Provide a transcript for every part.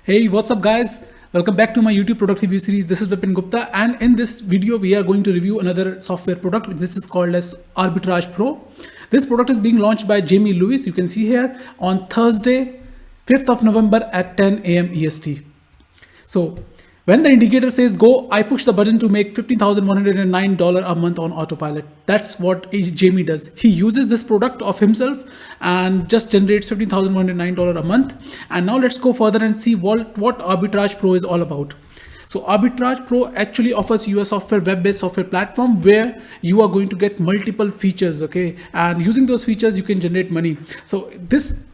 Hey, what's up, guys? Welcome back to my YouTube product review series. This is Vipin Gupta, and in this video, we are going to review another software product. This is called as Arbitrage Pro. This product is being launched by Jamie Lewis. You can see here on Thursday, 5th of November at 10 a.m. EST. So when the indicator says go, I push the button to make $15,109 a month on autopilot. That's what Jamie does. He uses this product of himself and just generates $15,109 a month. And now let's go further and see what Arbitrage Pro is all about. So Arbitrage Pro actually offers you a web-based software platform where you are going to get multiple features, okay? And using those features, you can generate money. So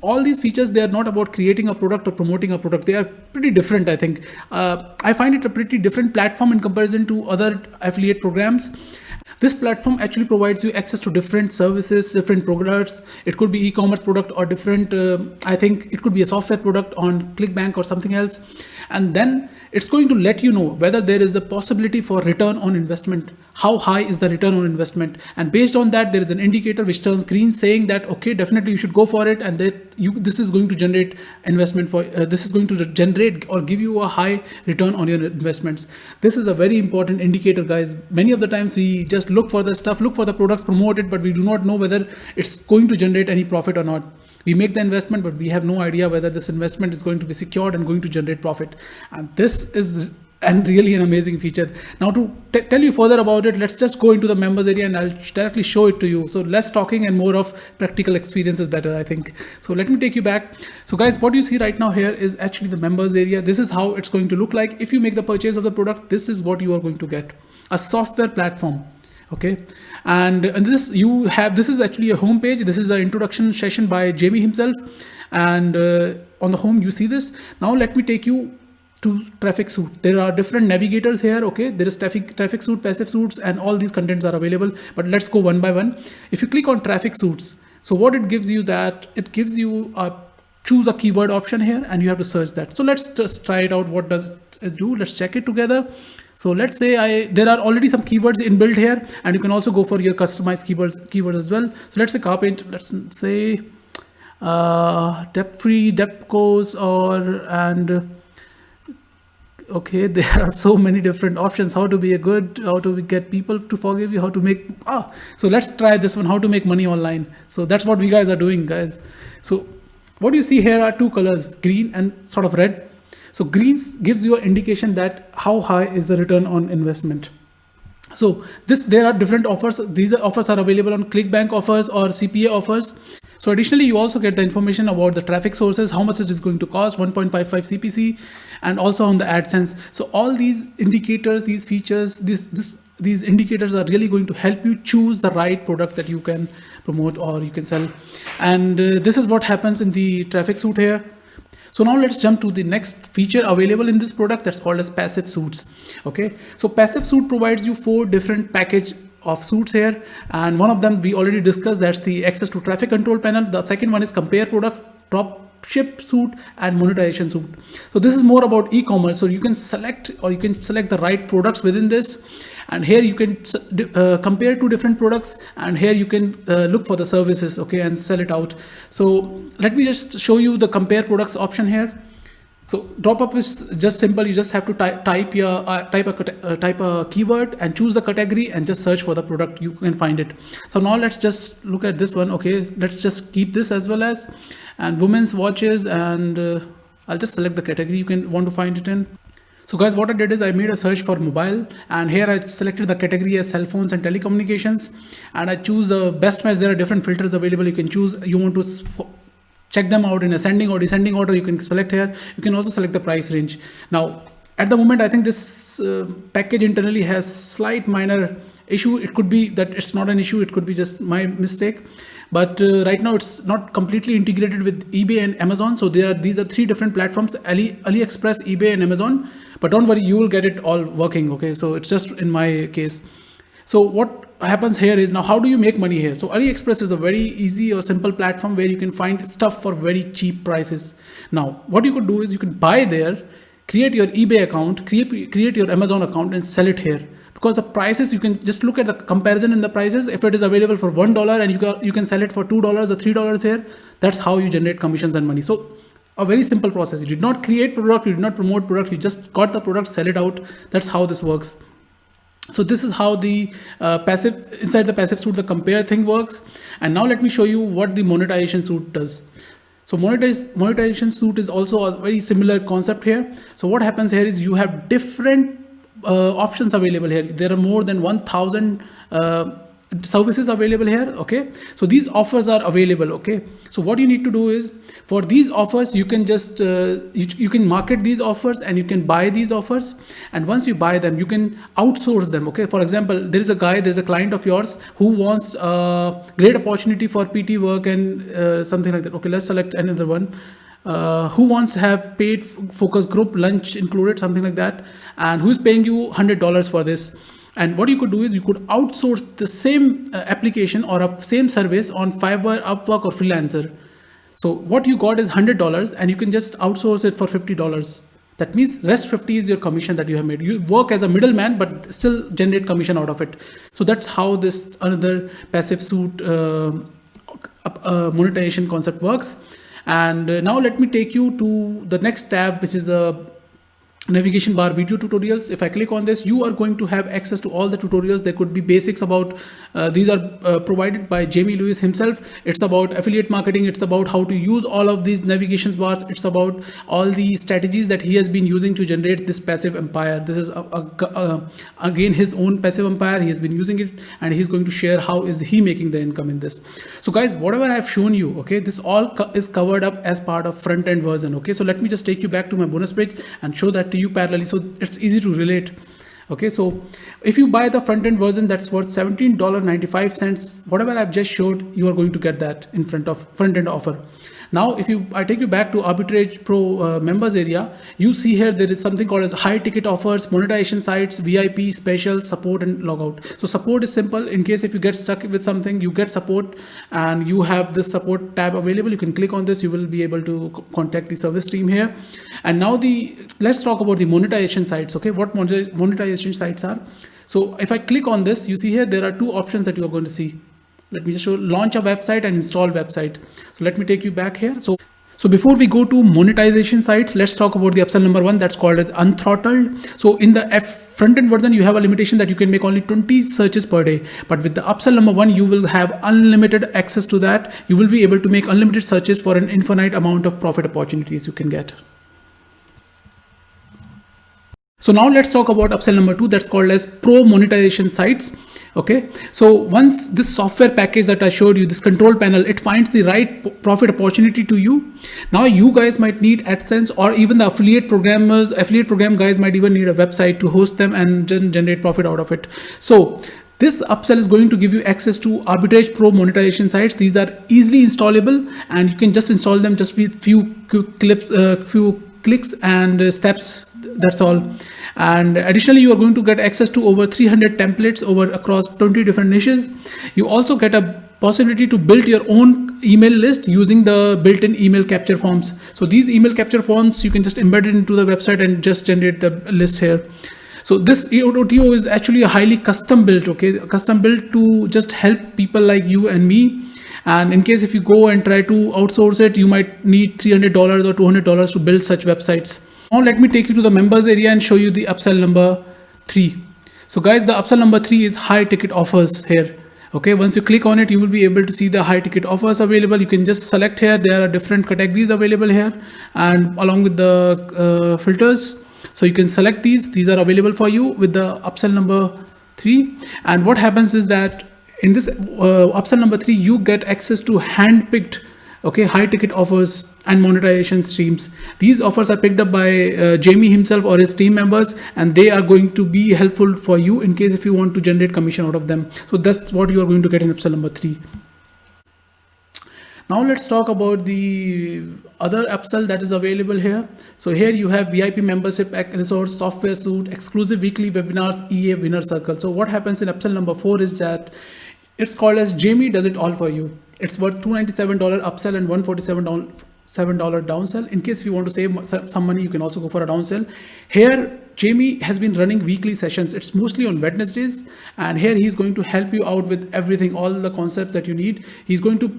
all these features, they are not about creating a product or promoting a product. They are pretty different, I think. I find it a pretty different platform in comparison to other affiliate programs. This platform actually provides you access to different services, different products. It could be e-commerce product or different, I think it could be a software product on ClickBank or something else. And then it's going to let you know whether there is a possibility for return on investment. How high is the return on investment? And based on that, there is an indicator which turns green saying that, okay, definitely you should go for it. And that this is going to generate investment for, this is going to generate or give you a high return on your investments. This is a very important indicator, guys. Many of the times we just look for the stuff, look for the products, promote it, but we do not know whether it's going to generate any profit or not. We make the investment, but we have no idea whether this investment is going to be secured and going to generate profit. And this is really an amazing feature. Now to tell you further about it, let's just go into the members area and I'll directly show it to you. So less talking and more of practical experience is better, I think. So let me take you back. So guys, what you see right now here is actually the members area. This is how it's going to look like. If you make the purchase of the product, this is what you are going to get. A software platform. Okay, and this is actually a home page. This is an introduction session by Jamie himself, and on the home you see this. Now let me take you to Traffic Suite. There are different navigators here. Okay, there is traffic suite, passive suites, and all these contents are available, but let's go one by one. If you click on Traffic Suites, so what it gives you, that it gives you a choose a keyword option here, and you have to search that. So let's just try it out. What does it do? Let's check it together. So let's say there are already some keywords inbuilt here, and you can also go for your customized keywords as well. So let's say carpenter, let's say debt-free, debt goes, okay, there are so many different options. How to get people to forgive you, how to make, so let's try this one, how to make money online. So that's what we guys are doing, guys. So what you see here are two colors, green and sort of red. So green gives you an indication that how high is the return on investment. So there are different offers. These offers are available on ClickBank offers or CPA offers. So additionally, you also get the information about the traffic sources, how much it is going to cost, 1.55 CPC, and also on the AdSense. So all these indicators, these features, these indicators are really going to help you choose the right product that you can promote or you can sell. And this is what happens in the Traffic Suite here. So now let's jump to the next feature available in this product, that's called as Passive Suites. Okay, so Passive Suite provides you 4 different package of suites here, and one of them we already discussed, that's the access to traffic control panel. The second one is compare products, drop ship suite, and monetization suite. So this is more about e-commerce, so you can select the right products within this, and here you can compare 2 different products, and here you can look for the services, okay, and sell it out. So let me just show you the compare products option here. So drop up is just simple. You just have to type a keyword and choose the category and just search for the product. You can find it. So now let's just look at this one. Okay, let's just keep this as well as, and women's watches, and I'll just select the category you can want to find it in. So guys, what I did is I made a search for mobile, and here I selected the category as cell phones and telecommunications, and I choose the best match. There are different filters available. You can choose, you want to check them out in ascending or descending order. You can select here. You can also select the price range. Now, at the moment, I think this package internally has slight minor issue. It could be that it's not an issue. It could be just my mistake. But right now it's not completely integrated with eBay and Amazon. So these are 3 different platforms, AliExpress, eBay, and Amazon. But don't worry, you will get it all working. Okay, so it's just in my case. So what happens here is, now how do you make money here? So AliExpress is a very easy or simple platform where you can find stuff for very cheap prices. Now what you could do is you can buy there, create your eBay account, create your Amazon account, and sell it here. Because the prices, you can just look at the comparison in the prices. If it is available for $1 and you can sell it for $2 or $3 here, that's how you generate commissions and money. So A very simple process. You did not create product, you did not promote product, you just got the product, sell it out. That's how this works. So this is how the passive, inside the passive suite, the compare thing works. And now let me show you what the monetization suite does. So monetization suite is also a very similar concept here. So what happens here is you have different options available here. There are more than 1,000 services available here. Okay, so these offers are available. Okay, so what you need to do is, for these offers, you can just you can market these offers and you can buy these offers, and once you buy them, you can outsource them. Okay, for example, there's a client of yours who wants a great opportunity for PT work and something like that. Okay, let's select another one. Who wants to have paid focus group lunch included, something like that, and who's paying you $100 for this. And what you could do is you could outsource the same application or a same service on Fiverr, Upwork, or Freelancer. So what you got is $100 and you can just outsource it for $50. That means rest 50 is your commission that you have made. You work as a middleman, but still generate commission out of it. So that's how this another passive suite monetization concept works. And now let me take you to the next tab, which is a navigation bar video tutorials. If I click on this, you are going to have access to all the tutorials. There could be basics about these are provided by Jamie Lewis himself. It's about affiliate marketing. It's about how to use all of these navigation bars. It's about all the strategies that he has been using to generate this passive empire. This is again his own passive empire. He has been using it and he's going to share how is he making the income in this. So guys, whatever I've shown you, okay, this all is covered up as part of front end version. Okay, so let me just take you back to my bonus page and show that to you parallelly, so it's easy to relate. Okay, so if you buy the front end version, that's worth $17.95. Whatever I've just showed, you are going to get that in front end offer. Now, I take you back to Arbitrage Pro members area, you see here there is something called as high ticket offers, monetization sites, VIP, special, support, and logout. So support is simple. In case if you get stuck with something, you get support and you have this support tab available. You can click on this. You will be able to contact the service team here. And now let's talk about the monetization sites. Okay, what monetization sites are. So if I click on this, you see here there are two options that you are going to see. Let me just show launch a website and install website. So let me take you back here. So before we go to monetization sites, let's talk about the upsell number one, that's called as unthrottled. So in the front end version, you have a limitation that you can make only 20 searches per day. But with the upsell number one, you will have unlimited access to that. You will be able to make unlimited searches for an infinite amount of profit opportunities you can get. So now let's talk about upsell number two, that's called as pro monetization sites. Okay, so once this software package that I showed you, this control panel, it finds the right profit opportunity to you. Now you guys might need AdSense, or even the affiliate program guys might even need a website to host them and generate profit out of it. So this upsell is going to give you access to Arbitrage Pro monetization sites. These are easily installable and you can just install them just with few clicks and steps. That's all. And additionally, you are going to get access to over 300 templates across 20 different niches. You also get a possibility to build your own email list using the built-in email capture forms. So these email capture forms, you can just embed it into the website and just generate the list here. So this OTO is actually a highly custom built, okay, custom built to just help people like you and me. And in case if you go and try to outsource it, you might need $300 or $200 to build such websites. Now let me take you to the members area and show you the upsell number 3. So guys, the upsell number 3 is high ticket offers here. Okay, once you click on it, you will be able to see the high ticket offers available. You can just select here. There are different categories available here and along with the filters. So you can select these are available for you with the upsell number 3. And what happens is that in this upsell number 3, you get access to handpicked, okay, high ticket offers and monetization streams. These offers are picked up by Jamie himself or his team members, and they are going to be helpful for you in case if you want to generate commission out of them. So that's what you are going to get in upsell number 3. Now let's talk about the other upsell that is available here. So here you have VIP membership, resource, software suite, exclusive weekly webinars, EA winner circle. So what happens in upsell number 4 is that it's called as Jamie does it all for you. It's worth $297 upsell and $147 downsell. In case if you want to save some money, you can also go for a downsell. Here, Jamie has been running weekly sessions. It's mostly on Wednesdays. And here he's going to help you out with everything, all the concepts that you need. He's going to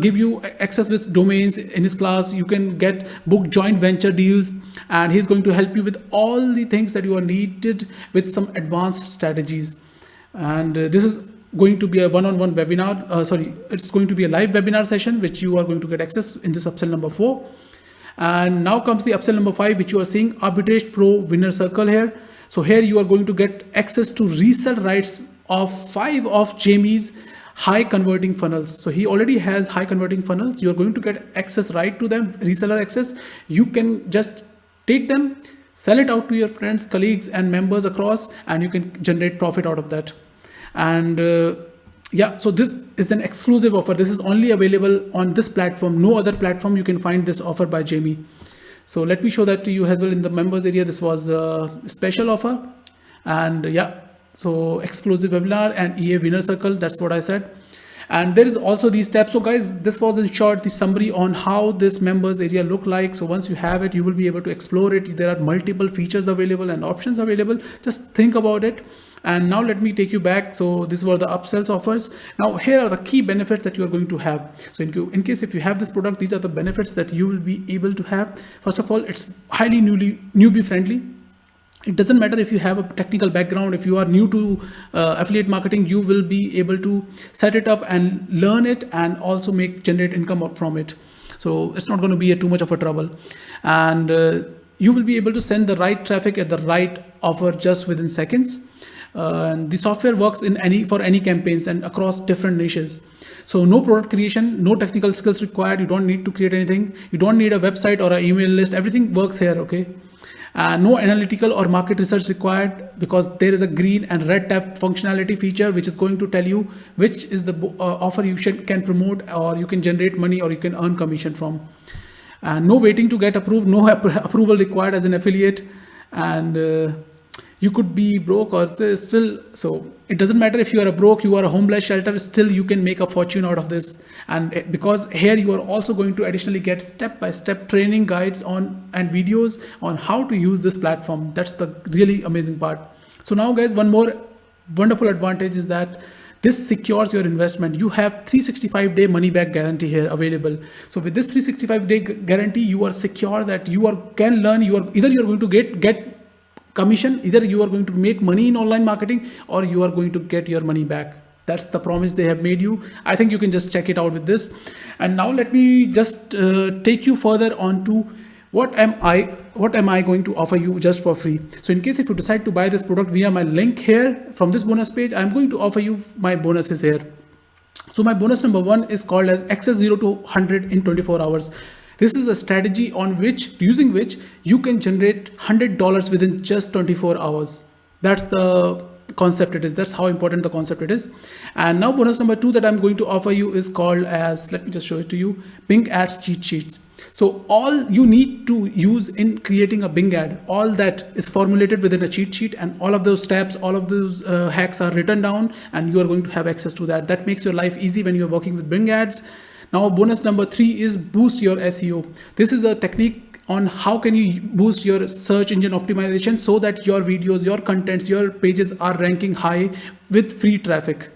give you access with domains in his class. You can get book joint venture deals, and he's going to help you with all the things that you are needed with some advanced strategies. And this is going to be a one-on-one webinar. It's going to be a live webinar session which you are going to get access in this upsell number 4. And now comes the upsell number 5, which you are seeing, Arbitrage Pro Winner Circle here. So here you are going to get access to resell rights of 5 of Jamie's high converting funnels. So he already has high converting funnels. You're going to get access right to them, reseller access. You can just take them, sell it out to your friends, colleagues, and members across, and you can generate profit out of that. And yeah, so this is an exclusive offer. This is only available on this platform. No other platform you can find this offer by Jamie. So let me show that to you as well in the members area. This was a special offer. And yeah, so exclusive webinar and EA winner circle, that's what I said. And there is also these tabs. So guys, this was in short the summary on how this members area look like. So once you have it, you will be able to explore it. There are multiple features available and options available. Just think about it. And now let me take you back. So these were the upsells offers. Now here are the key benefits that you are going to have. So in case if you have this product, these are the benefits that you will be able to have. First of all, it's highly newbie friendly. It doesn't matter if you have a technical background. If you are new to affiliate marketing, you will be able to set it up and learn it, and also generate income from it. So it's not going to be too much of a trouble. And you will be able to send the right traffic at the right offer just within seconds. And the software works for any campaigns and across different niches. So no product creation, no technical skills required. You don't need to create anything. You don't need a website or an email list. Everything works here, okay? No analytical or market research required, because there is a green and red tab functionality feature which is going to tell you which is the offer you can promote, or you can generate money, or you can earn commission from. And no waiting to get approved, no approval required as an affiliate. And you could be broke or still, so it doesn't matter if you are broke, you are a homeless shelter, still you can make a fortune out of this. And because here you are also going to additionally get step-by-step training guides and videos on how to use this platform. That's the really amazing part. So now guys, one more wonderful advantage is that this secures your investment. You have 365-day money back guarantee here available. So with this 365-day guarantee, you are secure that can learn. Either you're going to get commission, either you are going to make money in online marketing, or you are going to get your money back. That's the promise they have made you. I think you can just check it out with this. And now let me just take you further on to what am I going to offer you just for free. So in case if you decide to buy this product via my link here from this bonus page, I'm going to offer you my bonuses here. So my bonus number 1 is called as access 0 to 100 in 24 hours. This is a strategy using which you can generate $100 within just 24 hours. That's the concept it is. That's how important the concept it is. And now bonus number 2 that I'm going to offer you is called as, let me just show it to you, Bing Ads cheat sheets. So all you need to use in creating a Bing ad, all that is formulated within a cheat sheet, and all of those steps, all of those hacks are written down, and you are going to have access to that. That makes your life easy when you're working with Bing ads. Now bonus number 3 is boost your SEO. This is a technique on how can you boost your search engine optimization so that your videos, your contents, your pages are ranking high with free traffic.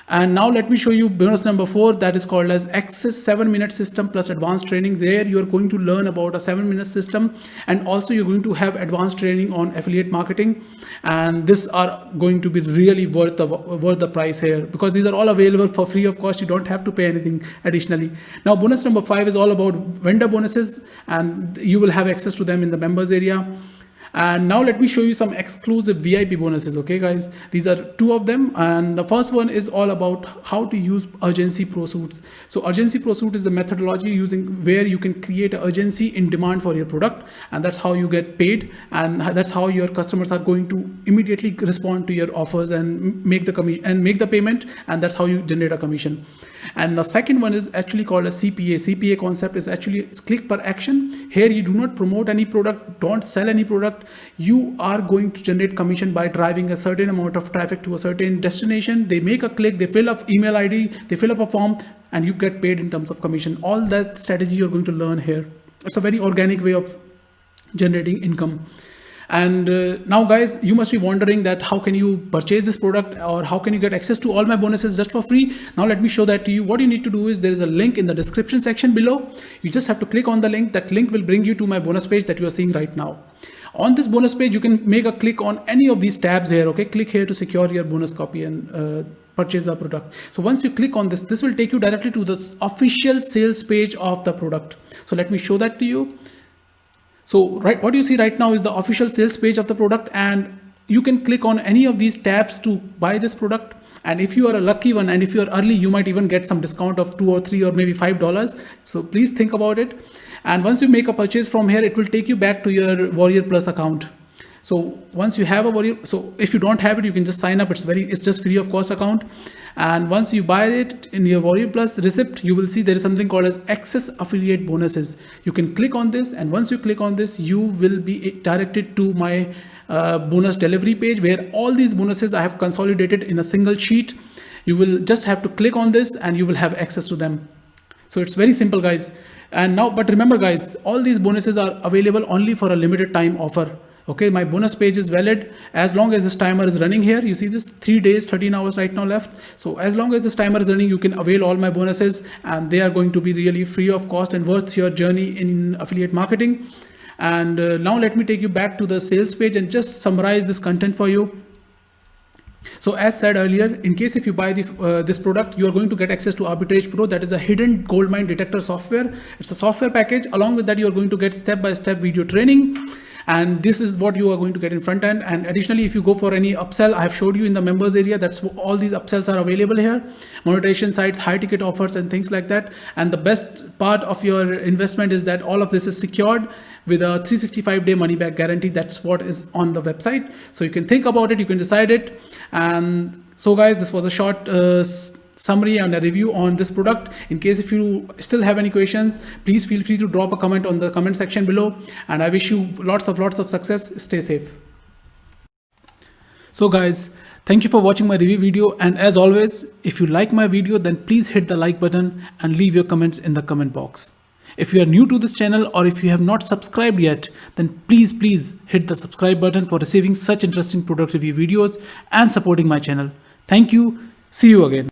And now let me show you bonus number 4, that is called as Access 7-minute system plus advanced training. There you are going to learn about a 7-minute system, and also you're going to have advanced training on affiliate marketing. And these are going to be really worth the price here, because these are all available for free of cost. You don't have to pay anything additionally. Now bonus number 5 is all about vendor bonuses, and you will have access to them in the members area. And now let me show you some exclusive VIP bonuses. Okay guys, these are 2 of them, and the first one is all about how to use urgency pursuits. So urgency pursuit is a methodology where you can create urgency in demand for your product, and that's how you get paid, and that's how your customers are going to immediately respond to your offers and make the payment, and that's how you generate a commission. And the second one is actually called a CPA. CPA concept is actually click per action. Here you do not promote any product, don't sell any product. You are going to generate commission by driving a certain amount of traffic to a certain destination. They make a click, they fill up email ID, they fill up a form, and you get paid in terms of commission. All that strategy you're going to learn here. It's a very organic way of generating income. And now guys, you must be wondering that how can you purchase this product, or how can you get access to all my bonuses just for free? Now let me show that to you. What you need to do is, there is a link in the description section below. You just have to click on the link. That link will bring you to my bonus page that you are seeing right now. On this bonus page, you can make a click on any of these tabs here. Okay, click here to secure your bonus copy and purchase the product. So once you click on this will take you directly to the official sales page of the product. So let me show that to you. So what you see right now is the official sales page of the product, and you can click on any of these tabs to buy this product. And if you are a lucky one, and if you are early, you might even get some discount of $2 or $3 or maybe $5. So please think about it. And once you make a purchase from here, it will take you back to your Warrior Plus account. So once you have a Warrior, so if you don't have it, you can just sign up. It's just free of cost account. And once you buy it in your Warrior Plus receipt, you will see there is something called as Access Affiliate Bonuses. You can click on this, and once you click on this, you will be directed to my bonus delivery page, where all these bonuses I have consolidated in a single sheet. You will just have to click on this and you will have access to them. So it's very simple, guys. And now, but remember guys, all these bonuses are available only for a limited time offer. Okay, my bonus page is valid as long as this timer is running here. You see this 3 days, 13 hours right now left. So as long as this timer is running, you can avail all my bonuses, and they are going to be really free of cost and worth your journey in affiliate marketing. And now let me take you back to the sales page and just summarize this content for you. So as said earlier, in case if you buy this product, you are going to get access to Arbitrage Pro. That is a hidden gold mine detector software. It's a software package. Along with that, you are going to get step-by-step video training. And this is what you are going to get in front end. And additionally, if you go for any upsell, I have showed you in the members area, that's all these upsells are available here. Monetization sites, high ticket offers and things like that. And the best part of your investment is that all of this is secured with a 365-day money back guarantee. That's what is on the website. So you can think about it, you can decide it. And so guys, this was a short summary and a review on this product. In case if you still have any questions, please feel free to drop a comment on the comment section below, and I wish you lots of success. Stay safe. So guys, thank you for watching my review video, and as always, if you like my video, then please hit the like button and leave your comments in the comment box. If you are new to this channel, or if you have not subscribed yet, then please hit the subscribe button for receiving such interesting product review videos and supporting my channel. Thank you. See you again.